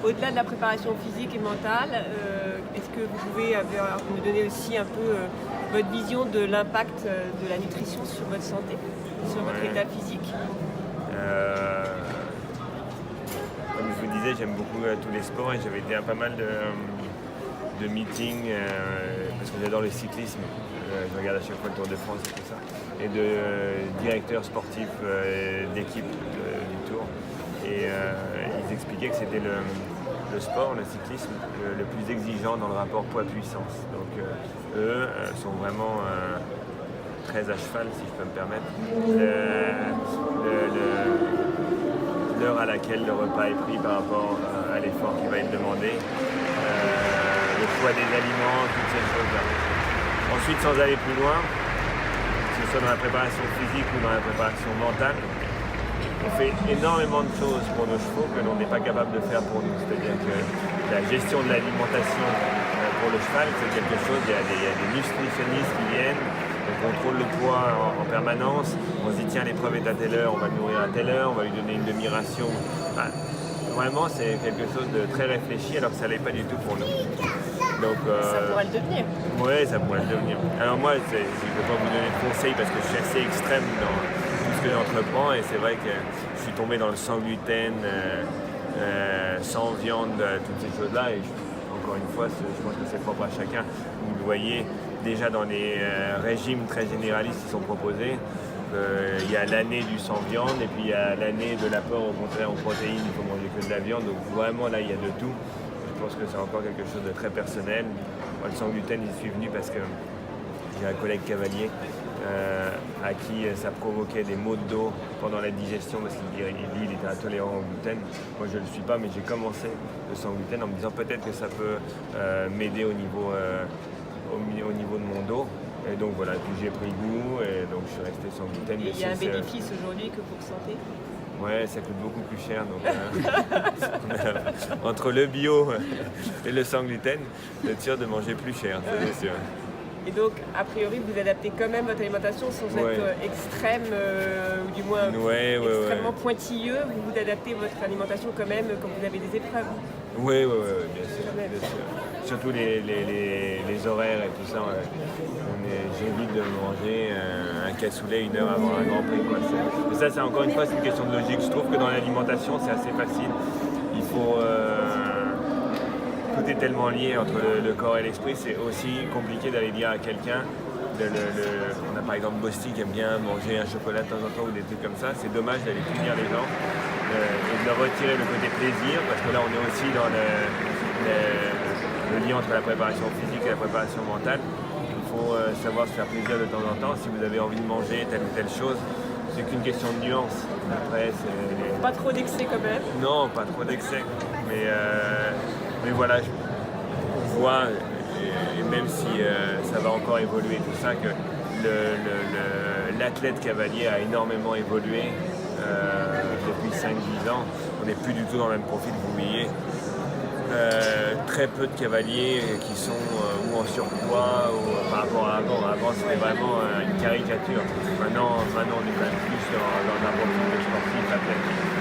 au-delà de la préparation physique et mentale, est-ce que vous pouvez nous donner aussi un peu votre vision de l'impact de la nutrition sur votre santé, sur votre état physique? Comme je vous disais, j'aime beaucoup tous les sports et j'avais été à pas mal de meetings parce que j'adore le cyclisme. Je regarde à chaque fois le Tour de France et tout ça. Et de directeurs sportifs d'équipe du Tour. Et ils expliquaient que c'était le sport, le cyclisme, le plus exigeant dans le rapport poids-puissance. Donc eux sont vraiment très à cheval, si je peux me permettre. L'heure à laquelle le repas est pris par rapport à l'effort qui va être demandé, le choix des aliments, toutes ces choses-là. Ensuite, sans aller plus loin, que ce soit dans la préparation physique ou dans la préparation mentale, on fait énormément de choses pour nos chevaux que l'on n'est pas capable de faire pour nous. C'est-à-dire que la gestion de l'alimentation pour le cheval, c'est quelque chose, il y a des nutritionnistes qui viennent, on contrôle le poids en permanence, on se dit tiens l'épreuve est à telle heure, on va le nourrir à telle heure, on va lui donner une demi-ration. Enfin, vraiment c'est quelque chose de très réfléchi alors que ça ne l'est pas du tout pour nous. Donc, ça pourrait le devenir. Oui, ça pourrait le devenir. Alors moi, je ne vais pas vous donner de conseils parce que je suis assez extrême dans tout ce que j'entreprends et c'est vrai que je suis tombé dans le sans gluten, sans viande, toutes ces choses-là et encore une fois, je pense que c'est propre à chacun. Vous le voyez déjà dans les régimes très généralistes qui sont proposés. Il y a l'année du sans viande et puis il y a l'année de l'apport au contraire aux protéines, il faut manger que de la viande. Donc vraiment là, il y a de tout. Je pense que c'est encore quelque chose de très personnel. Moi, le sans gluten, j'y suis venu parce que j'ai un collègue cavalier à qui ça provoquait des maux de dos pendant la digestion parce qu'il était intolérant au gluten. Moi, je ne le suis pas, mais j'ai commencé le sans gluten en me disant peut-être que ça peut m'aider au niveau de mon dos. Et donc voilà, puis j'ai pris goût et donc je suis resté sans gluten. Et il y a un bénéfice aujourd'hui que vous ressentez? Ouais, ça coûte beaucoup plus cher. Donc, entre le bio et le sans gluten, vous êtes sûr de manger plus cher, c'est sûr. Et donc, a priori, vous adaptez quand même votre alimentation sans être extrême, ou du moins extrêmement pointilleux. Vous adaptez votre alimentation quand même quand vous avez des épreuves. Oui, bien sûr. Surtout les horaires et tout ça. J'évite de manger un cassoulet 1 heure avant un Grand Prix. Quoi. Mais ça, c'est encore une fois, c'est une question de logique. Je trouve que dans l'alimentation, c'est assez facile. Il faut... tout est tellement lié entre le corps et l'esprit, c'est aussi compliqué d'aller dire à quelqu'un, on a par exemple Bosti qui aime bien manger un chocolat de temps en temps ou des trucs comme ça, c'est dommage d'aller punir les gens et de leur retirer le côté plaisir, parce que là on est aussi dans le lien entre la préparation physique et la préparation mentale. Il faut savoir se faire plaisir de temps en temps, si vous avez envie de manger telle ou telle chose, c'est qu'une question de nuance. Après, pas trop d'excès quand même. Non, pas trop d'excès, mais voilà, on voit, et même si ça va encore évoluer, tout ça, que l'athlète cavalier a énormément évolué depuis 5-10 ans. On n'est plus du tout dans le même profil, vous voyez. Très peu de cavaliers qui sont ou en surpoids ou par rapport à avant. Avant, c'était vraiment une caricature. Maintenant, on est quand même plus dans un profil sportif athlétique.